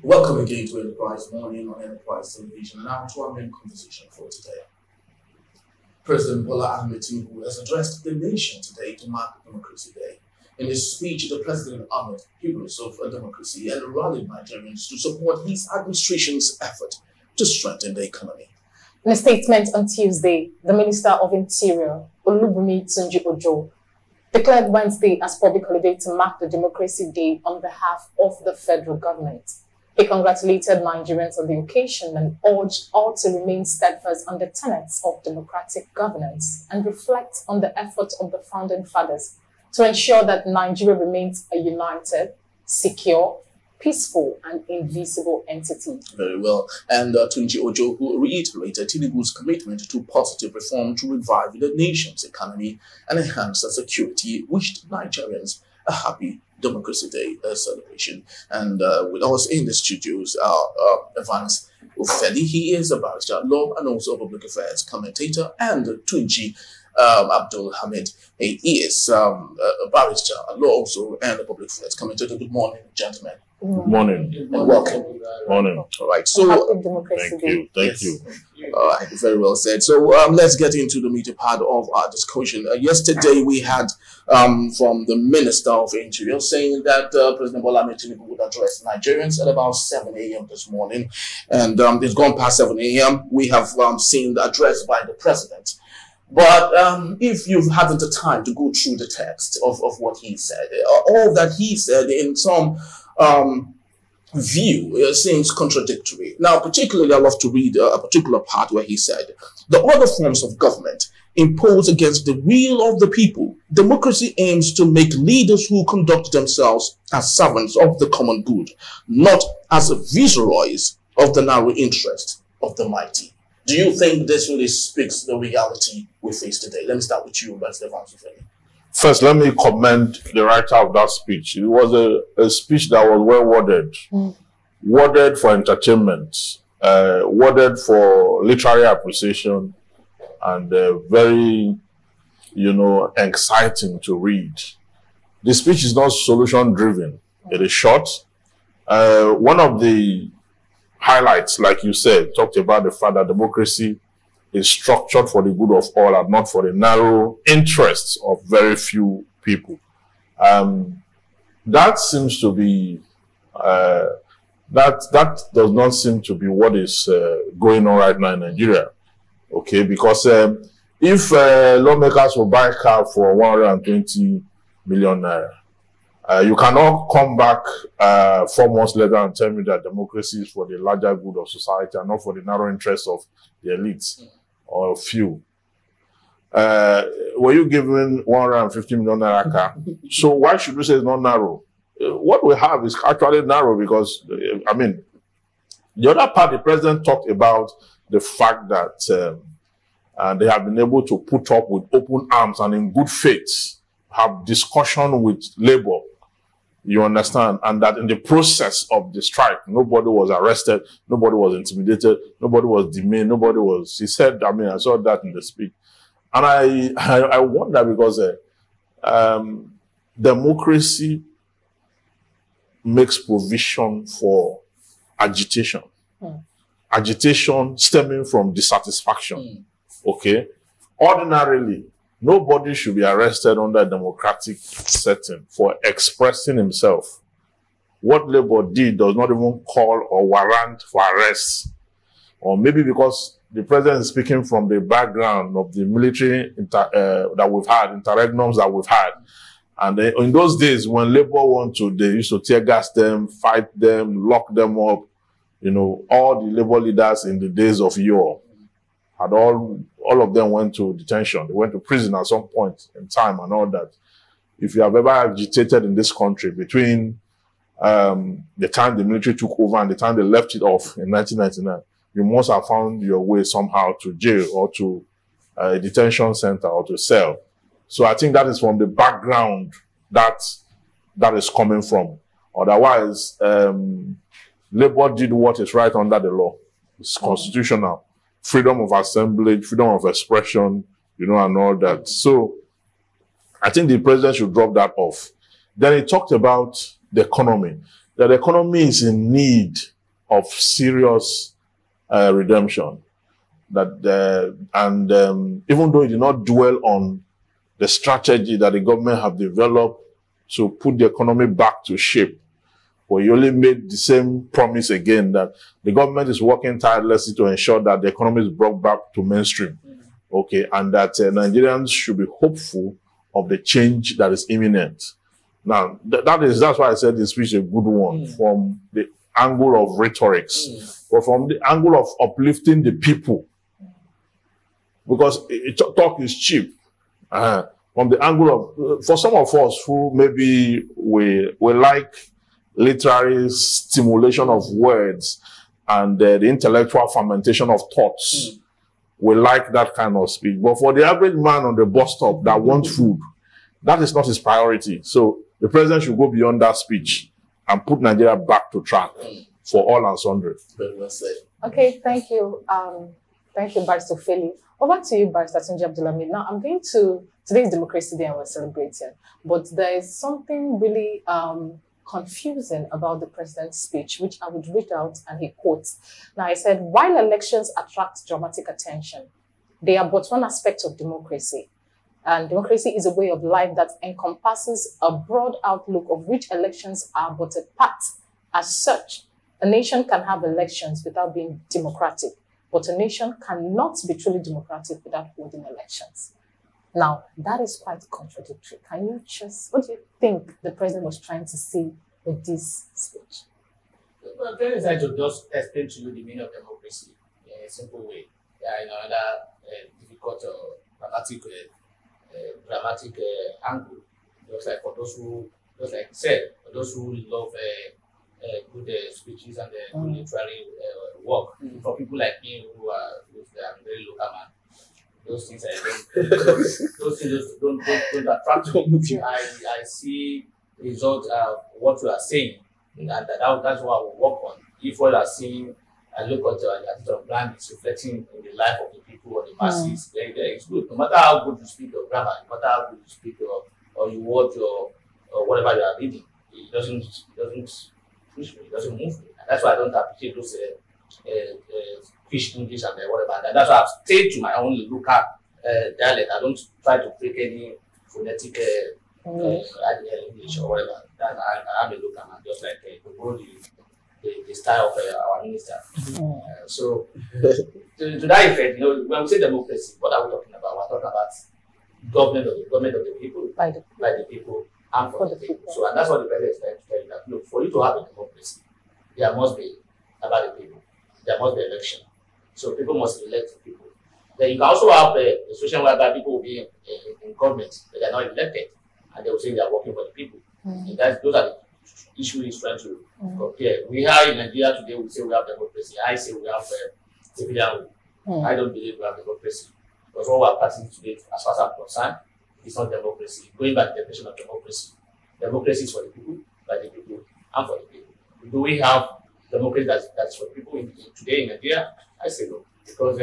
Welcome again to Enterprise Morning on Enterprise Television, and now to our main conversation for today. President Bola Ahmed Tinubu has addressed the nation today to mark Democracy Day. In his speech, the president honored heroes of democracy and rallied Nigerians to support his administration's effort to strengthen the economy. In a statement on Tuesday, the Minister of Interior, Tinubu'S, declared Wednesday as public holiday to mark the Democracy Day on behalf of the federal government. He congratulated Nigerians on the occasion and urged all to remain steadfast on the tenets of democratic governance and reflect on the efforts of the founding fathers to ensure that Nigeria remains a united, secure, peaceful and invisible entity. Very well. And Tunji Ojo, who reiterated Tinubu's commitment to positive reform to revive the nation's economy and enhance the security, wished Nigerians a happy Democracy Day celebration. And with us in the studios are Evans Ufeli. He is a barrister, law and also public affairs commentator, and Tunji Abdul Hamid. He is a barrister, a law also, and a public affairs commentator. Good morning, gentlemen. Good morning. And welcome. Morning. All right. So, thank you. Very well said. So, let's get into the meaty part of our discussion. Yesterday, we had from the Minister of Interior saying that President Bola Ahmed Tinubu would address Nigerians at about 7 a.m. this morning. And it's gone past 7 a.m. We have seen the address by the President. But if you've had the time to go through the text of what he said, all that he said in some view seems contradictory. Now, particularly, I love to read a particular part where he said, the other forms of government imposed against the will of the people. Democracy aims to make leaders who conduct themselves as servants of the common good, not as viceroys of the narrow interest of the mighty. Do you think this really speaks the reality we face today? Let me start with you, Mr. Evans. First, let me commend the writer of that speech. It was a speech that was well worded. Worded for entertainment, worded for literary appreciation, and very, exciting to read. The speech is not solution-driven. It is short. One of the highlights, like you said, talked about the fact that democracy is structured for the good of all and not for the narrow interests of very few people. That seems to be, that does not seem to be what is going on right now in Nigeria. Okay, because if lawmakers will buy a car for 120 million naira, you cannot come back 4 months later and tell me that democracy is for the larger good of society and not for the narrow interests of the elites or few. Were you given 150 million naira car? So why should we say it's not narrow? What we have is actually narrow because, the other part, the president talked about the fact that they have been able to put up with open arms and in good faith have discussion with labor. You understand? And that in the process of the strike, nobody was arrested, nobody was intimidated, nobody was demeaned, nobody was, he said, I saw that in the speech. And I wonder because democracy makes provision for agitation. Agitation stemming from dissatisfaction. Okay? Ordinarily, nobody should be arrested under a democratic setting for expressing himself. What Labour did does not even call or warrant for arrest. Or maybe because the president is speaking from the background of the military that we've had, interregnums that we've had. And in those days, when Labour wanted to, they used to tear gas them, fight them, lock them up. All the Labour leaders in the days of yore had all of them went to detention. They went to prison at some point in time and all that. If you have ever agitated in this country between the time the military took over and the time they left it off in 1999, you must have found your way somehow to jail or to a detention center or to cell. So I think that is from the background that is coming from. Otherwise, Labour did what is right under the law. It's constitutional. Freedom of assembly, freedom of expression, and all that. So I think the president should drop that off. Then he talked about the economy. that the economy is in need of serious redemption. Even though he did not dwell on the strategy that the government have developed to put the economy back to shape, but he only made the same promise again that the government is working tirelessly to ensure that the economy is brought back to mainstream. Okay, and that Nigerians should be hopeful of the change that is imminent. Now, that's why I said this speech is a good one from the angle of rhetorics, but from the angle of uplifting the people, because talk is cheap. From the angle of, for some of us who maybe we like literary stimulation of words and the intellectual fermentation of thoughts, we like that kind of speech. But for the average man on the bus stop that wants food, that is not his priority. So the president should go beyond that speech and put Nigeria back to track for all and sundry. Very well said. Okay, thank you. Thank you, Barrister Feli. Over to you, Barrister Tunji Abdulhamid. Now, I'm going to, today's Democracy Day and we're celebrating, but there is something really confusing about the president's speech, which I would read out, and he quotes. Now, he said, while elections attract dramatic attention, they are but one aspect of democracy. And democracy is a way of life that encompasses a broad outlook of which elections are but a part. As such, a nation can have elections without being democratic, but a nation cannot be truly democratic without holding elections. Now, that is quite contradictory. Can you just, what do you think the president was trying to say with this speech? Well, I'm trying to just explain to you the meaning of democracy in a simple way. In another difficult or dramatic angle. Just like for those who, just like said, for those who love good speeches and good literary work. For people like me who are very local man, those things those things don't attract me. I see the result of what you are saying, and that's what I will work on. If what you are saying, I look at the brand is reflecting in the life of the people or the masses, then it's good. No matter how good you speak your grammar, no matter how good you speak or you word or whatever you are reading, it doesn't push me, it doesn't move me. And that's why I don't appreciate those fish English and whatever. And that's why I've stayed to my own local dialect. I don't try to break any phonetic English or whatever. I'm a local man, just like the style of our minister. So, to that effect, when we say democracy, what are we talking about? We're talking about government of the people, by the people, and for the people. So, and that's what the president is trying to tell you, that look, for you to have a democracy, there must be about the people. There must be election. So people must elect people. Then you can also have a situation whereby people will be in government, but they are not elected, and they will say they are working for the people. And those are the issues he's trying to compare. We are in Nigeria today, we say we have democracy. I say we have civilian rule. I don't believe we have democracy. Because what we are practicing today, as far as I'm concerned, it's not democracy. Going back to the definition of democracy. Democracy is for the people, by the people, and for the people. Do we have democracy that's for people today in Nigeria? I say no. Because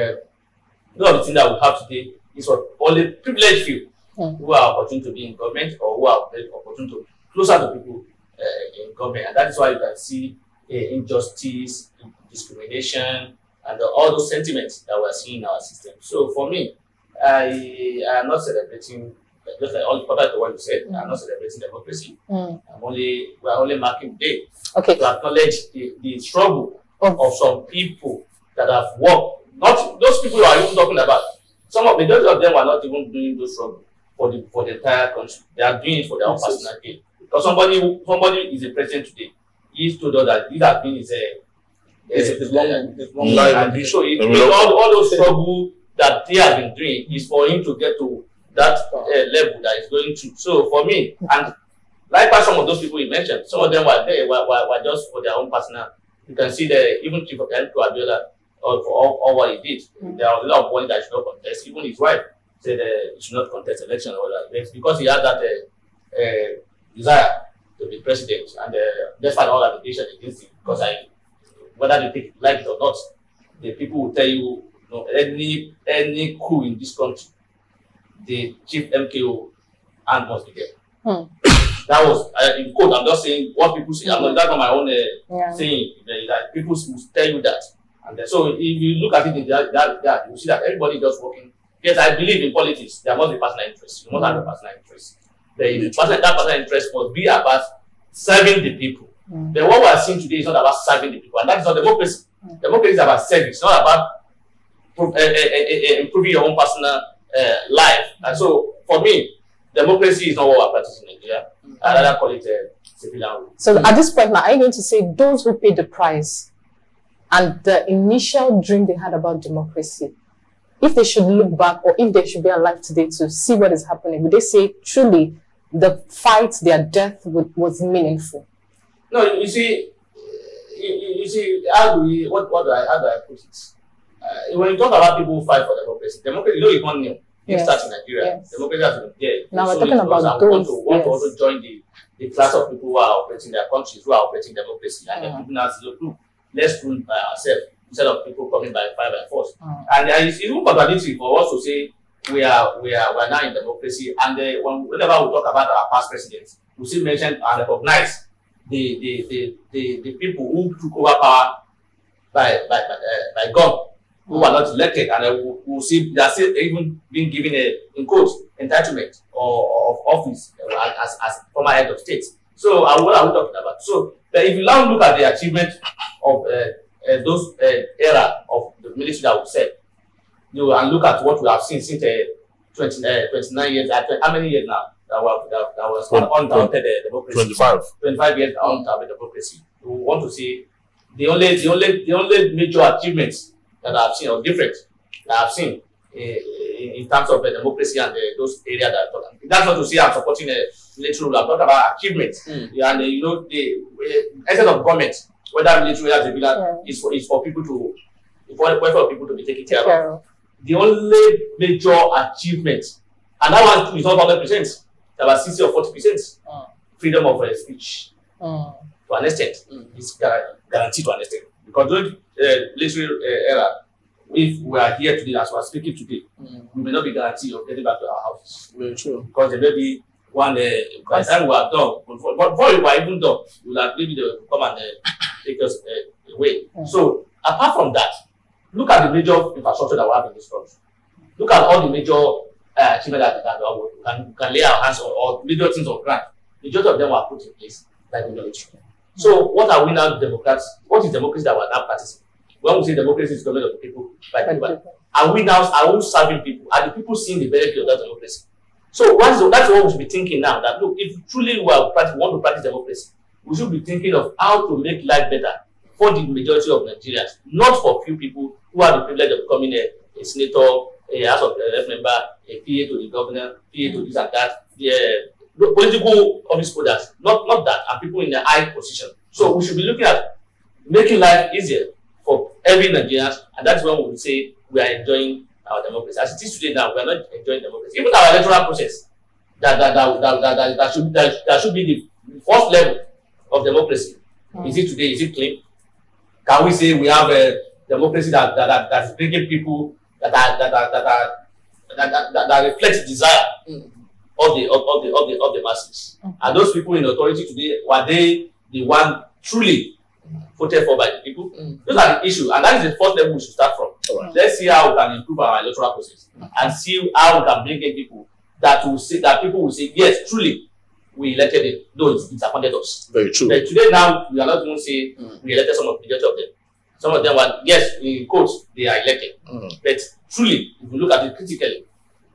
none of the things that we have today is for only privileged few who are opportune to be in government or who are opportune to closer to people in government. And that is why you can see injustice, discrimination, and all those sentiments that we are seeing in our system. So for me, I am not celebrating, just like all compared to what you said, I'm not celebrating democracy. We are only marking the day to acknowledge the struggle of some people that have worked. Not those people who are even talking about. Majority of them are not even doing those struggle for the entire country. They are doing it for their own personal gain. Because somebody is a president today. He told us that this has been his long life. And so all those struggle that he has been doing is for him to get to that level that he's going to. So for me, and likewise some of those people you mentioned, some of them were there were just for their own personal. You can see even Chief of Abiola for all what he did. There was a lot of money that he should not contest. Even his wife said he should not contest election or that. Because he had that desire to be president, and despite all allegations against him, because whether you like it or not, the people will tell you, any coup in this country, the chief MKO hand must be there. That was, in quote, I'm just saying what people say. That's not my own saying. That people will tell you that. And so if you look at it in that you see that everybody is just working. Yes, I believe in politics. There must be personal interest. You must have a personal interest. That personal interest must be about serving the people. Then what we are seeing today is not about serving the people. And that is not democracy. Democracy is about service. It's not about improving your own personal life. And so, for me, democracy is not what we're practicing in Nigeria. I'd rather call it civilian rule. So, at this point now, are you going to say those who paid the price and the initial dream they had about democracy, if they should look back or if they should be alive today to see what is happening, would they say truly the fight, their death was meaningful? No, you see, how do I put it? When you talk about people who fight for democracy, you know, it's not new. It starts in Nigeria. Yes. Democracy has been there. Now we're talking about those. Want to also join the class of people who are operating their countries, who are operating democracy, and then people now say, look, let's rule by ourselves instead of people coming by fire by force. And it's even contradictory for us to say we are now in democracy, and whenever we talk about our past presidents, we still mention and recognize the people who took over power by gun, who were not elected, and we'll see they are still even being given in quotes entitlement of office as former head of state. So what are we talking about? So if you now look at the achievement of those era of the military that we said, and look at what we have seen since 29 years. How many years now? That was undoubted democracy. 25 years undoubted democracy. We want to see the only major achievements that I've seen or difference that I've seen in terms of democracy and those areas that I'm talking. That's not to say I'm supporting a military rule. I'm talking about achievements. And the essence of government, whether military or civilian, is for people to be taken care of. The only major achievement, and that one is not 100%. About 60 or 40%. Freedom of speech to an extent is guaranteed to an extent. Because during the military era, if we are here today, as we are speaking today, we may not be guaranteed of getting back to our houses. Very true. Because there may be one, by the time we are done, but before we are even done, we will have maybe come and take us away. So, apart from that, look at the major infrastructure that we have in this country. Look at all the major achievement that we can lay our hands on, or major things on ground. The majority of them were put in place by the military. So what are we now Democrats? What is democracy that we are now practicing? When we say democracy is government of the people, by the people, are we serving people? Are the people seeing the benefit of that democracy? So that's what we should be thinking now, that look, if truly we want to practice democracy, we should be thinking of how to make life better for the majority of Nigerians, not for few people who have the privilege of becoming a senator, a House of Rep member, a PA to the governor, PA to this and that, political office holders, not that, and people in a high position. So we should be looking at making life easier for every Nigerian, and that's when we will say we are enjoying our democracy. As it is today now, we are not enjoying democracy. Even our electoral process, that should be the first level of democracy. Is it today? Is it clean? Can we say we have a democracy that is bringing people that reflects desire of the masses? And those people in authority today, were they the one truly voted for by the people? Those are the issues, and that is the first level we should start from. Let's see how we can improve our electoral process and see how we can bring in people that people will say, yes, truly, we elected it, though it disappointed us. Very true. But today now, we are not going to say we elected the majority of them. Some of them were, yes, in quotes, they are elected. But truly, if you look at it critically,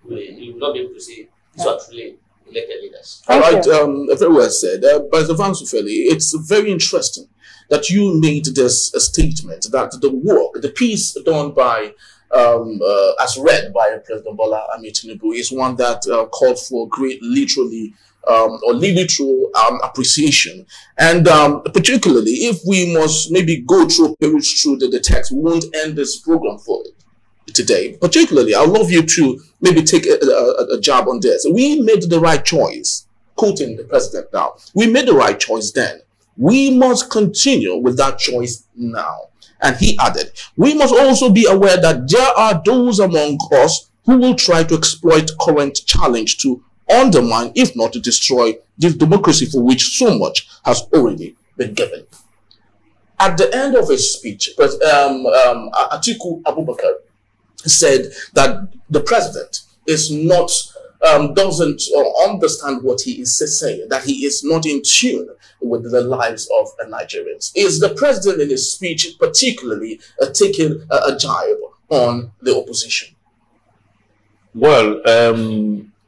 you will not be able to say these are truly elected leaders. All right, very well said. But Vansufeli, it's very interesting that you made this statement that the work, the piece done by, as read by President Bola Ahmed Tinubu, is one that called for great literary appreciation. And particularly, if we must maybe go through the text, we won't end this program for today. Particularly, I'd love you to maybe take a jab on this. We made the right choice, quoting the president now. We made the right choice then. We must continue with that choice now. And he added, we must also be aware that there are those among us who will try to exploit current challenge to undermine, if not to destroy, the democracy for which so much has already been given. At the end of his speech, Atiku Abubakar said that the president is not doesn't understand what he is saying, that he is not in tune with the lives of Nigerians. Is the president in his speech particularly taking a jibe on the opposition? Well,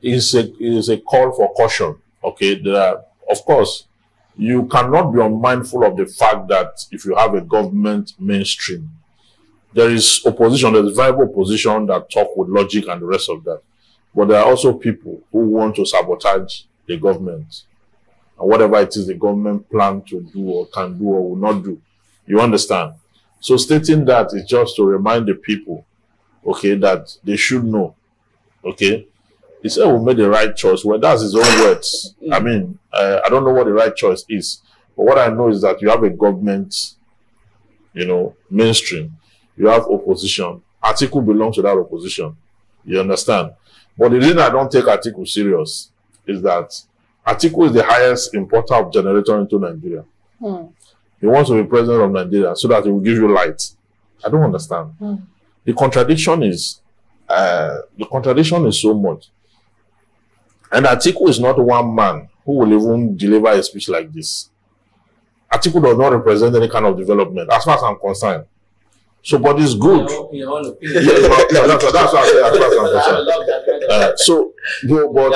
it's a call for caution. Okay, of course, you cannot be unmindful of the fact that if you have a government mainstream, there is opposition, there is viable opposition that talk with logic and the rest of that. But there are also people who want to sabotage the government and whatever it is the government plan to do or can do or will not do. You understand? So stating that is just to remind the people, okay, that they should know, okay? He said we made the right choice. Well, that's his own words. I mean, I don't know what the right choice is. But what I know is that you have a government, you know, mainstream. You have opposition. Atiku belongs to that opposition. You understand? But the reason I don't take Atiku serious is that Atiku is the highest importer of generator into Nigeria. He wants to be president of Nigeria so that he will give you light. I don't understand. The contradiction is so much. And Atiku is not one man who will even deliver a speech like this. Atiku does not represent any kind of development, as far as I'm concerned. So, but it's good. That's what I say, as far as I'm concerned. But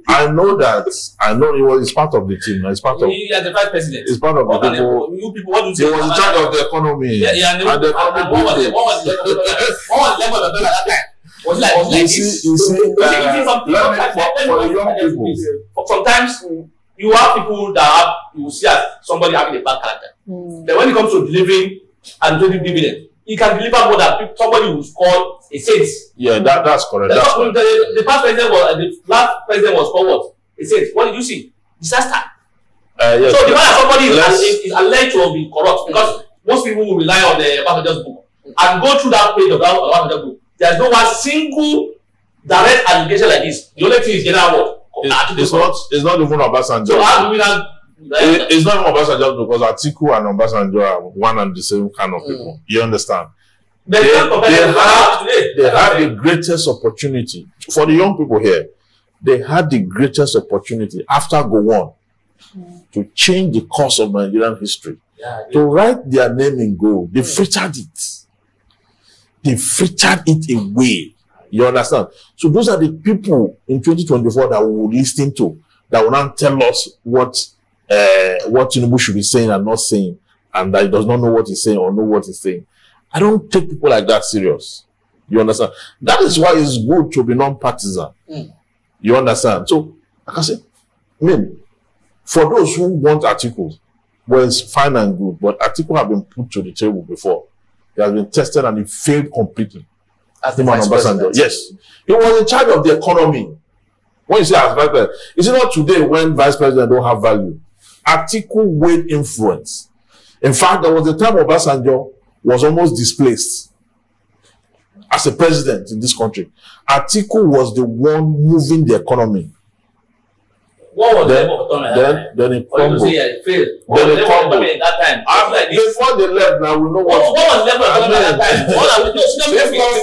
I know it's part of the team. It's part of. You are the vice president. It's part of the people. You people, what do you say? He was in charge of the economy. And the economy. What was the level of that time? Was like this? You see, for the young people. Sometimes you have people that you see as somebody having a bad character. Then when it comes to delivering and doing dividend, he can deliver more than somebody who's called a saint. Yeah, that's correct. The past president the last president was called what? A saint. What did you see? Disaster. Yes, so the fact that somebody is alleged to have been corrupt, because most people will rely on the Obasanjo's book and go through that page of that Obasanjo's book. There's no one single direct allegation like this. The only thing is general word. It's not even Obasanjo. So how do we now? It's not even Obasanjo because Atiku and Obasanjo are one and the same kind of people. You understand? They have the greatest opportunity. For the young people here, they had the greatest opportunity after Gowon to change the course of Nigerian history. To write their name in gold. They frittered it. They frittered it away. You understand? So those are the people in 2024 that we will listen to, that will not tell us what Tinubu should be saying and not saying, and that he does not know what he's saying or know what he's saying. I don't take people like that serious. You understand? That is why it's good to be non-partisan. You understand? So, like I said, I mean, for those who want Atiku, well, it's fine and good, but Atiku have been put to the table before. He has been tested and he failed completely. As the vice president. Yes. He was in charge of the economy. When you say as vice president, is it not today when vice president don't have value? Atiku weighed influence. In fact, there was a time Obasanjo was almost displaced as a president in this country. Atiku was the one moving the economy. What was the level of autonomy? Then it crumbled. Then it crumbled. That time. Before they left, now we know what was the level of autonomy at that time? Everybody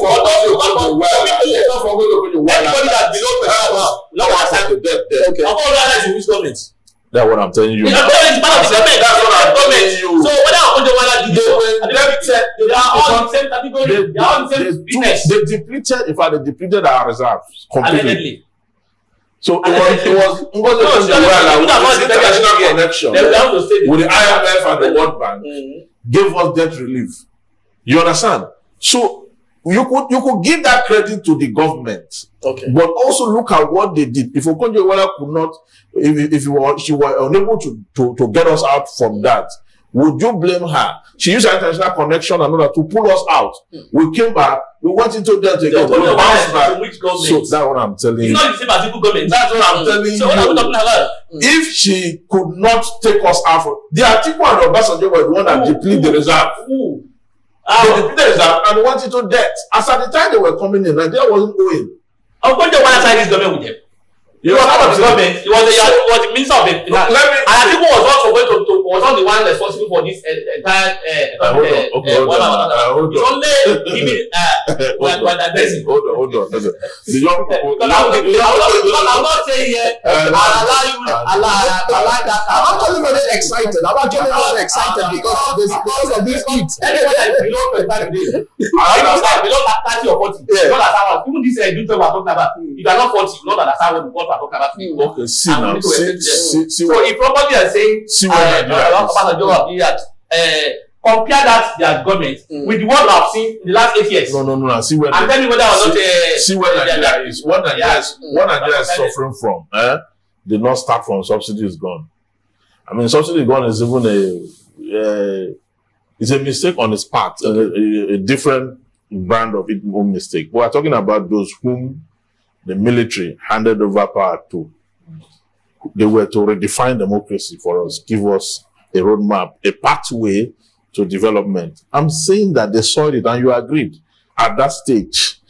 that below no one has to debt there. Okay. How about which government? That's what I'm telling you. That's what I'm telling you. So whether they are all the same category. They are all the same business. They depleted our reserves completely. Allegedly. So it was international connection with the IMF and the World Bank gave us debt relief. You understand? So you could give that credit to the government, but also look at what they did. If Okonjo-Iweala could not, if she were unable to get us out from that, would you blame her? She used her international connection and all that to pull us out. We came back, we went into debt again, we bounced back. So that's what I'm telling you. It's not the same as people government. That's what I'm telling you. So what are we talking about? If she could not take us out, the Atiku and Obasanjo were the one that depleted the reserve. They depleted the reserve and went into debt. As at the time they were coming in, Nigeria wasn't owing. Okonjo-Iweala signed this government with them. He was part of the government. He was the minister of finance. And Atiku was also going to was not the one responsible for this entire hold on. It's only giving Hold on. The young people. I'm not saying here. I'll allow you. I'm actually very excited. I'm actually very excited because of this heat. Below 25 days. Below 30 or 40. You don't understand what even this we're talking about. If you are not 40, you don't understand what we're talking about. Okay, see now. See so if probably are saying compare that their government with the one we have seen in the last 8 years. No. See where and tell me whether or not see where Nigeria is. What Nigeria is suffering from, did not start from subsidy is gone. I mean, subsidy gone is even it's a mistake on its part, a different brand of its own mistake. We are talking about those whom the military handed over power to. They were to redefine democracy for us, give us a roadmap, a pathway to development. I'm saying that they saw it and you agreed at that stage.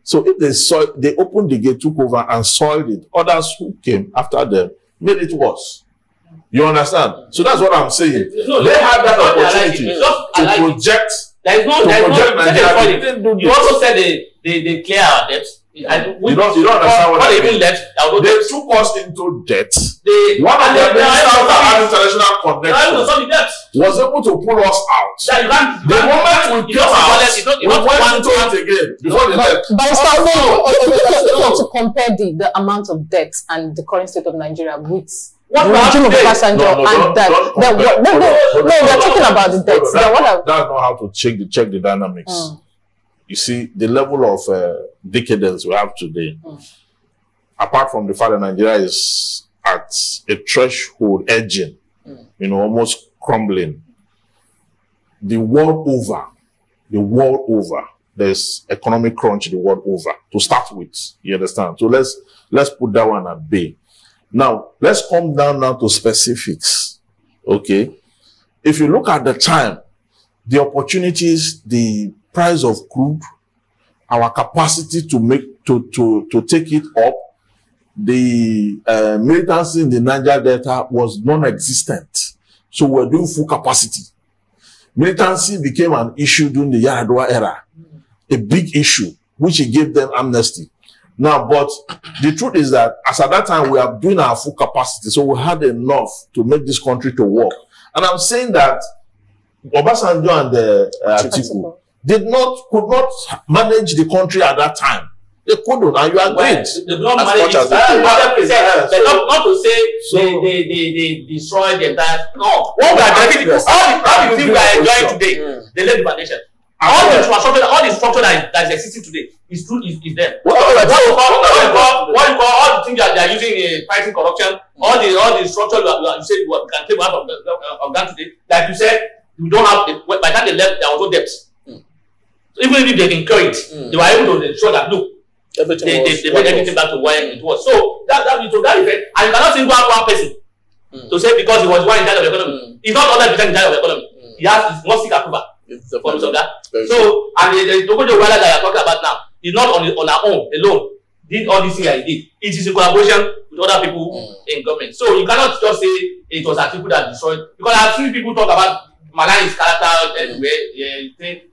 So if they saw it, they opened the gate, took over and soiled it. Others who came after them made it worse. You understand? So that's what I'm saying. No, they had that opportunity to project. There is no Nigeria. You also said they clear our debts. You don't understand what I mean. They took us into debt. One of the ministers that had international connection was able to pull us out. The moment we came out, we went into it again before they left. But to compare the amount of debt and the current state of Nigeria with the regime of Passenger and that. No, we're talking about the debt. That's not how to check the dynamics. You see, the level of decadence we have today, apart from the fact that Nigeria is at a threshold edging, almost crumbling. The world over, there's economic crunch the world over, to start with. You understand? So let's put that one at bay. Now, let's come down now to specifics. Okay? If you look at the time, the opportunities, the price of crude, our capacity to take it up, the militancy in the Niger Delta was non-existent. So we're doing full capacity. Militancy became an issue during the Yaradua era, a big issue, which it gave them amnesty. Now, but the truth is that as at that time, we are doing our full capacity, so we had enough to make this country to work. And I'm saying that Obasanjo and Atiku could not manage the country at that time. They couldn't, and you agreed. They don't manage it. Not to say they destroyed the entire. No. All the things we are enjoying today, they laid the foundation. All the structure that is existing today is there. What you call all the things that they are using in fighting corruption, all the structure you said you can take out of that today. Like you said, we don't have by the time they left, there was no debt. So even if they incur it, they were able to ensure that look, they made everything back to where it was. So that effect, and you cannot single out one person to say because he was one in charge of the economy. He's not 100% in charge of the economy. He must seek approval. For that. So, and the Tokojo Wala that you're talking about now is not on our own alone. Did all these things I did. It is in collaboration with other people in government. So you cannot just say it was Atiku that destroyed, because I've seen people talk about Malani's character everywhere.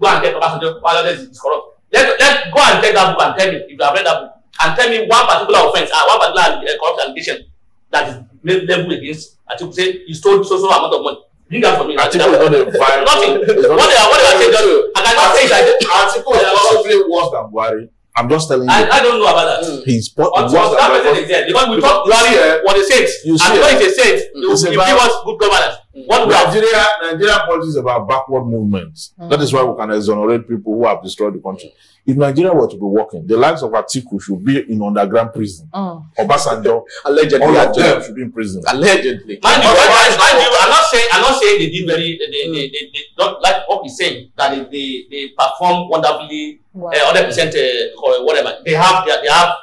Go and take Obasanjo, Paladins is corrupt. Let's go and take that book and tell me if you have read that book and tell me one particular offense, one particular corrupt allegation that is leveled against Atiku. Say he stole so amount of money. Bring that for me. Atiku is not a violent. Nothing. What they are saying, I cannot say that Atiku is possibly worse than Buhari. I'm just telling you. I don't know about that. He's worse than Buhari. Because we talk Buhari what they said. And because it's a saint, you give us good governance. Nigeria politics is about backward movements. That is why we can exonerate people who have destroyed the country. If Nigeria were to be working, the lives of Atiku should be in underground prison. Obasanjo, allegedly, all of them should be in prison. Allegedly. I'm not saying they did they don't like what he's saying that they perform wonderfully, 100% or whatever. They have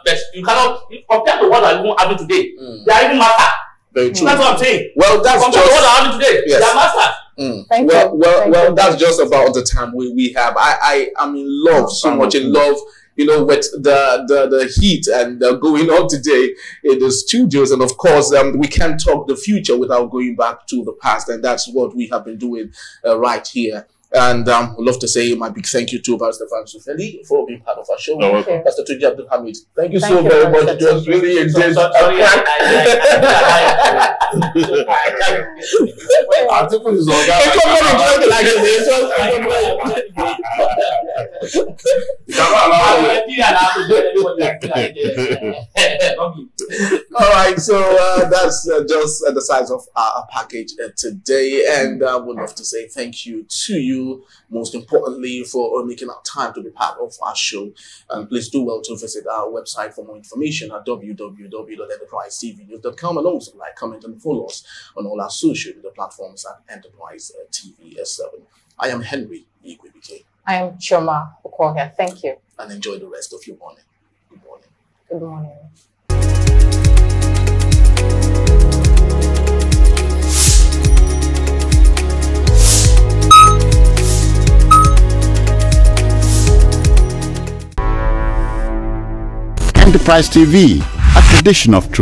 best. You cannot compare to what are having today. They are even master. Very true. That's what I'm saying. Well, that's compared to what are having today. Yes. They are masters. Thank you. Well, that's just about the time we have. I'm in love, so much in love. you know, with the heat and going on today in the studios. And of course, we can't talk the future without going back to the past. And that's what we have been doing right here. And I'd love to say my big thank you to Pastor Francis Feli for being part of our show. Pastor Tunji Abdul Hamid, thank you so very much. It was really intense. All right, so that's just the size of our package today, and I would love to say thank you to you, most importantly, for making our time to be part of our show. And please do well to visit our website for more information at www.enterprisetv.com, and also like, comment, and follow us on all our social media platforms at Enterprise TV7. I am Henry Igwebike. I am Choma Okoya. Thank you. And enjoy the rest of your morning. Good morning. Good morning. Enterprise TV, a tradition of truth.